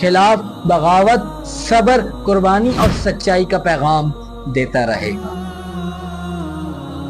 خلاف بغاوت، صبر، قربانی اور سچائی کا پیغام دیتا رہے گا۔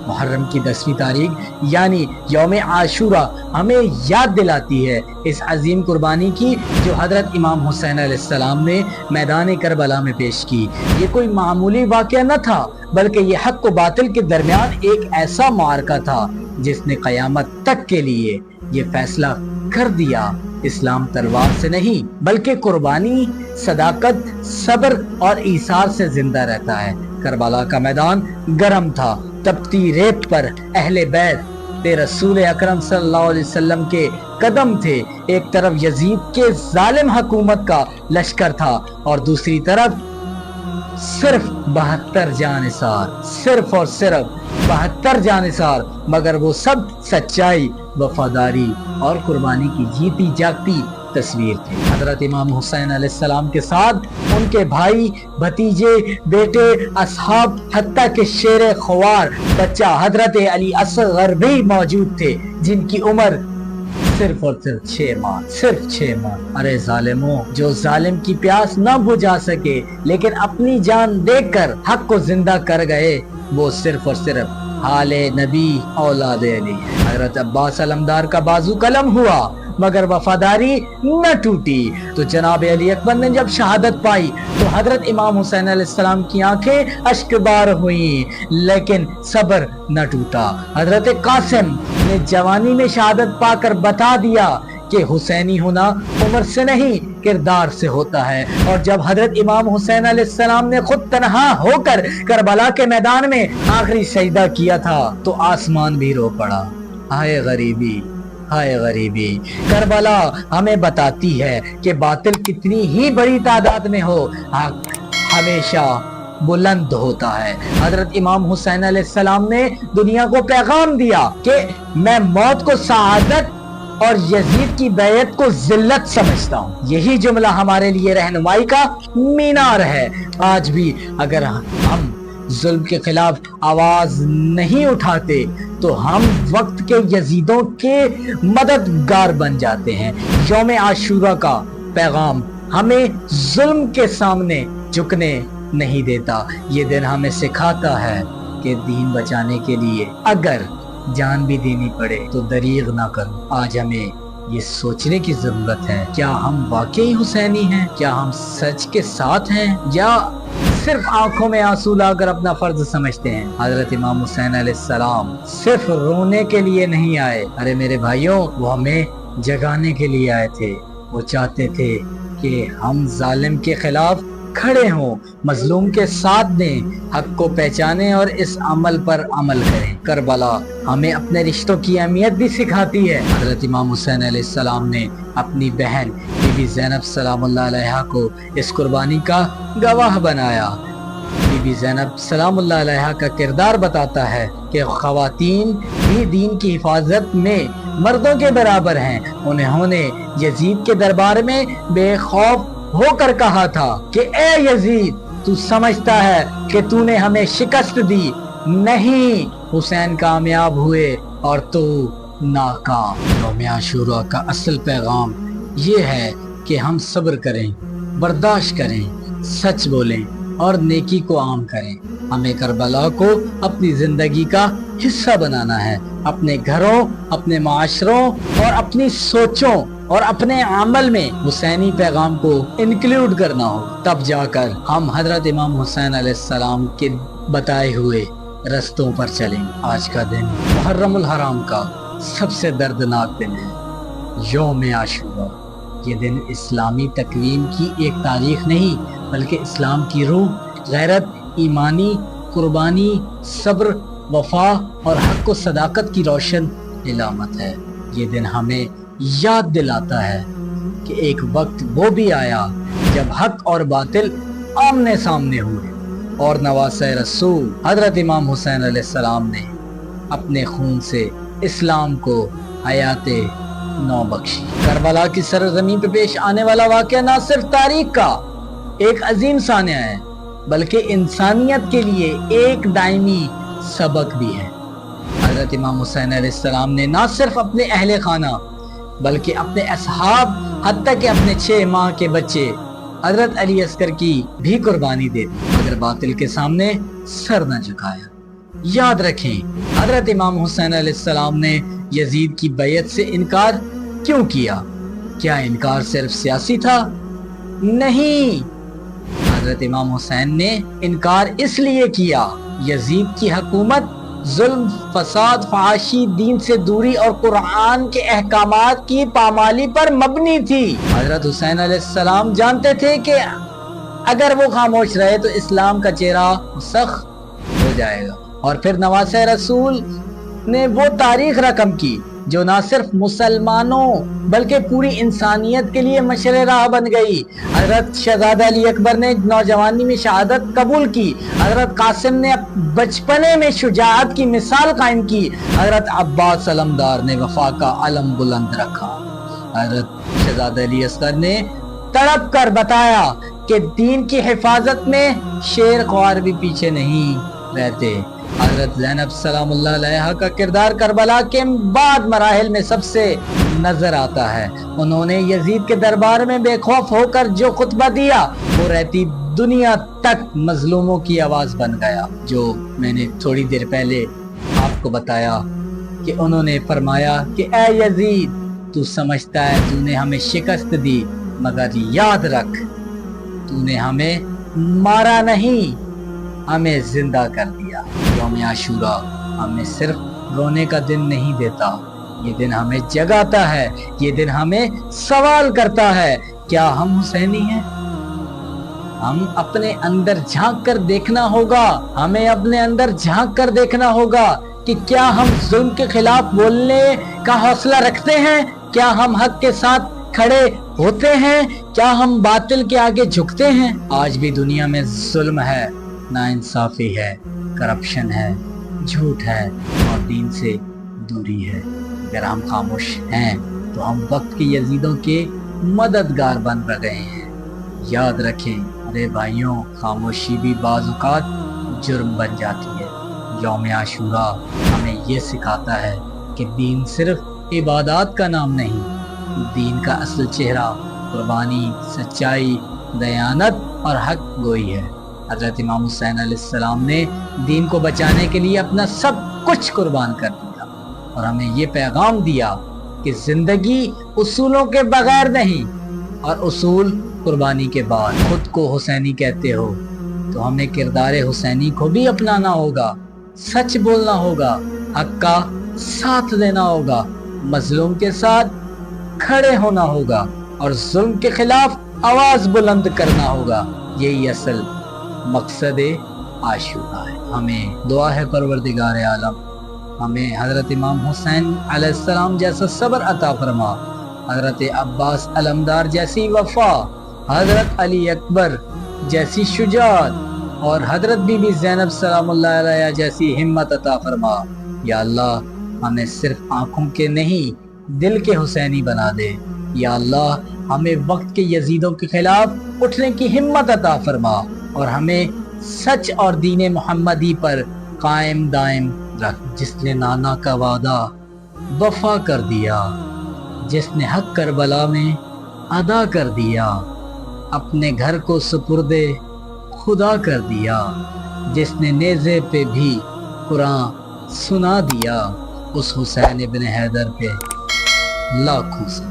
محرم کی 10ویں تاریخ یعنی یوم عاشورہ ہمیں یاد دلاتی ہے اس عظیم قربانی کی جو حضرت امام حسین علیہ السلام نے میدان کربلا میں پیش کی۔ یہ کوئی معمولی واقعہ نہ تھا بلکہ یہ حق و باطل کے درمیان ایک ایسا معرکہ تھا جس نے قیامت تک کے لیے یہ فیصلہ کر دیا، اسلام تلوار سے نہیں بلکہ قربانی، صداقت، صبر اور ایثار سے زندہ رہتا ہے۔ کربلا کا میدان گرم تھا، تپتی ریت پر اہل بیت رسول اکرم صلی اللہ علیہ وسلم کے قدم تھے۔ ایک طرف یزید کے ظالم حکومت کا لشکر تھا اور دوسری طرف صرف 72 جانثار، صرف اور صرف 72 جانثار، مگر وہ سب سچائی، وفاداری اور قربانی کی جیتی جاگتی تصویر تھی۔ حضرت امام حسین علیہ السلام کے ساتھ ان کے بھائی، بھتیجے، بیٹے، اصحاب، حتیٰ کہ شیر خوار بچہ حضرت علی اصغر بھی موجود تھے جن کی عمر صرف اور صرف 6 ماہ، صرف 6 ماہ۔ ارے ظالموں، جو ظالم کی پیاس نہ بجھا سکے لیکن اپنی جان دے کر حق کو زندہ کر گئے، وہ صرف اور صرف حال نبی اولاد علی۔ حضرت عباس علمدار کا بازو قلم ہوا مگر وفاداری نہ ٹوٹی۔ تو جناب علی اکبر نے جب شہادت پائی تو حضرت امام حسین علیہ السلام کی آنکھیں اشکبار ہوئیں لیکن صبر نہ ٹوٹا۔ حضرت قاسم نے جوانی میں شہادت پا کر بتا دیا کہ حسینی ہونا عمر سے نہیں کردار سے ہوتا ہے۔ اور جب حضرت امام حسین علیہ السلام نے خود تنہا ہو کر کربلا کے میدان میں آخری سجدہ کیا تھا تو آسمان بھی رو پڑا۔ ہائے غریبی، ہائے غریبی۔ کربلا ہمیں بتاتی ہے کہ باطل کتنی ہی بڑی تعداد میں ہو، حق ہمیشہ بلند ہوتا ہے۔ حضرت امام حسین علیہ السلام نے دنیا کو پیغام دیا کہ میں موت کو سعادت اور یزید کی بیعت کو ذلت سمجھتا ہوں۔ یہی جملہ ہمارے لیے رہنمائی کا مینار ہے۔ آج بھی اگر ہم ظلم کے خلاف آواز نہیں اٹھاتے تو ہم وقت کے یزیدوں کے مددگار بن جاتے ہیں۔ یوم عاشورہ کا پیغام ہمیں ظلم کے سامنے جھکنے نہیں دیتا۔ یہ دن ہمیں سکھاتا ہے کہ دین بچانے کے لیے اگر جان بھی دینی پڑے تو دریغ نہ کرو۔ آج ہمیں یہ سوچنے کی ضرورت ہے، کیا ہم واقعی حسینی ہیں؟ کیا ہم سچ کے ساتھ ہیں یا صرف آنکھوں میں آنسو لا کر اپنا فرض سمجھتے ہیں؟ حضرت امام حسین علیہ السلام صرف رونے کے لیے نہیں آئے، ارے میرے بھائیوں، وہ ہمیں جگانے کے لیے آئے تھے۔ وہ چاہتے تھے کہ ہم ظالم کے خلاف کھڑے ہوں، مظلوم کے ساتھ دیں، حق کو پہچانیں اور اس عمل پر عمل کریں۔ کربلا ہمیں اپنے رشتوں کی اہمیت بھی سکھاتی ہے۔ حضرت امام حسین علیہ السلام نے اپنی بہن بی بی زینب سلام اللہ علیہا کو اس قربانی کا گواہ بنایا۔ بی بی زینب سلام اللہ علیہا کا کردار بتاتا ہے کہ خواتین بھی دین کی حفاظت میں مردوں کے برابر ہیں۔ انہوں نے یزید کے دربار میں بے خوف ہو کر کہا تھا کہ اے یزید، تو سمجھتا ہے کہ تو نے ہمیں شکست دی؟ نہیں، حسین کامیاب ہوئے اور تو ناکام۔ یوم عاشورہ کا اصل پیغام یہ ہے کہ ہم صبر کریں، برداشت کریں، سچ بولیں اور نیکی کو عام کریں۔ ہمیں کربلا کو اپنی زندگی کا حصہ بنانا ہے، اپنے گھروں، اپنے معاشروں اور اپنی سوچوں اور اپنے عمل میں حسینی پیغام کو انکلوڈ کرنا ہو، تب جا کر ہم حضرت امام حسین علیہ السلام کے بتائے ہوئے رستوں پر چلیں۔ آج کا دن محرم الحرام کا سب سے دردناک دن ہے، یوم عاشورہ۔ یہ دن اسلامی تقویم کی ایک تاریخ نہیں بلکہ اسلام کی روح، غیرت، ایمانی، قربانی، صبر، وفا اور حق و صداقت کی روشن علامت ہے۔ یہ دن ہمیں یاد دلاتا ہے کہ ایک وقت وہ بھی آیا جب حق اور باطل آمنے سامنے ہوئے اور نواسۂ رسول حضرت امام حسین علیہ السلام نے اپنے خون سے اسلام کو حیات نو بخشی۔ کربلا کی سرزمین پہ پیش آنے والا واقعہ نہ صرف تاریخ کا ایک عظیم سانحہ ہے بلکہ انسانیت کے لیے ایک دائمی سبق بھی ہے۔ حضرت امام حسین علیہ السلام نے نہ صرف اپنے اہل خانہ بلکہ اپنے اصحاب حتیٰ کہ اپنے 6 ماہ کے بچے حضرت علی اصغر کی بھی قربانی دے دی مگر باطل کے سامنے سر نہ جھکایا۔ یاد رکھیں حضرت امام حسین علیہ السلام نے یزید کی بیعت سے انکار کیوں کیا؟ کیا انکار صرف سیاسی تھا؟ نہیں، حضرت امام حسین نے انکار اس لیے کیا، یزید کی حکومت ظلم، فساد، فحاشی، دین سے دوری اور قرآن کے احکامات کی پامالی پر مبنی تھی۔ حضرت حسین علیہ السلام جانتے تھے کہ اگر وہ خاموش رہے تو اسلام کا چہرہ مسخ ہو جائے گا، اور پھر نواسۂ رسول نے وہ تاریخ رقم کی جو نہ صرف مسلمانوں بلکہ پوری انسانیت کے لیے مشرِ راہ بن گئی۔ حضرت شہزادہ علی اکبر نے نوجوانی میں شہادت قبول کی، حضرت قاسم نے بچپنے میں شجاعت کی مثال قائم کی، حضرت عباس علمدار نے وفا کا علم بلند رکھا، حضرت شہزادہ علی اصغر نے تڑپ کر بتایا کہ دین کی حفاظت میں شیر خوار بھی پیچھے نہیں رہتے۔ حضرت زینب سلام اللہ علیہا کا کردار کربلا کے بعد مراحل میں سب سے نظر آتا ہے۔ انہوں نے یزید کے دربار میں بے خوف ہو کر جو خطبہ دیا وہ رہتی دنیا تک مظلوموں کی آواز بن گیا۔ جو میں نے تھوڑی دیر پہلے آپ کو بتایا کہ انہوں نے فرمایا کہ اے یزید، تو سمجھتا ہے تو نے ہمیں شکست دی، مگر یاد رکھ تو نے ہمیں مارا نہیں، ہمیں زندہ کر دیا۔ یوم عاشورہ ہمیں صرف رونے کا دن نہیں دیتا، یہ دن ہمیں جگاتا ہے، یہ دن ہمیں سوال کرتا ہے کیا ہم حسینی ہیں؟ ہم اپنے اندر جھانک کر دیکھنا ہوگا، ہمیں اپنے اندر جھانک کر دیکھنا ہوگا کہ کیا ہم ظلم کے خلاف بولنے کا حوصلہ رکھتے ہیں؟ کیا ہم حق کے ساتھ کھڑے ہوتے ہیں؟ کیا ہم باطل کے آگے جھکتے ہیں؟ آج بھی دنیا میں ظلم ہے، ناانصافی ہے، کرپشن ہے، جھوٹ ہے اور دین سے دوری ہے۔ اگر ہم خاموش ہیں تو ہم وقت کے یزیدوں کے مددگار بن رہے ہیں۔ یاد رکھیں ارے بھائیوں، خاموشی بھی بعض اوقات جرم بن جاتی ہے۔ یوم عاشورہ ہمیں یہ سکھاتا ہے کہ دین صرف عبادات کا نام نہیں، دین کا اصل چہرہ قربانی، سچائی، دیانت اور حق گوئی ہے۔ حضرت امام حسین علیہ السلام نے دین کو بچانے کے لیے اپنا سب کچھ قربان کر دیا اور ہمیں یہ پیغام دیا کہ زندگی اصولوں کے بغیر نہیں، اور اصول قربانی کے بعد۔ خود کو حسینی کہتے ہو تو ہمیں کردار حسینی کو بھی اپنانا ہوگا، سچ بولنا ہوگا، حق کا ساتھ دینا ہوگا، مظلوم کے ساتھ کھڑے ہونا ہوگا اور ظلم کے خلاف آواز بلند کرنا ہوگا۔ یہی اصل مقصد عاشورہ ہے۔ ہمیں دعا ہے پروردگار عالم ہمیں حضرت امام حسین علیہ السلام جیسا صبر عطا فرما، حضرت عباس علمدار جیسی وفا، حضرت علی اکبر جیسی شجاعت اور حضرت بی بی زینب سلام اللہ علیہ جیسی ہمت عطا فرما۔ یا اللہ ہمیں صرف آنکھوں کے نہیں دل کے حسینی بنا دے۔ یا اللہ ہمیں وقت کے یزیدوں کے خلاف اٹھنے کی ہمت عطا فرما اور ہمیں سچ اور دین محمدی پر قائم دائم رکھ۔ جس نے نانا کا وعدہ وفا کر دیا، جس نے حق کربلا میں ادا کر دیا، اپنے گھر کو سپرد خدا کر دیا، جس نے نیزے پہ بھی قرآن سنا دیا، اس حسین ابن حیدر پہ لاکھوں سے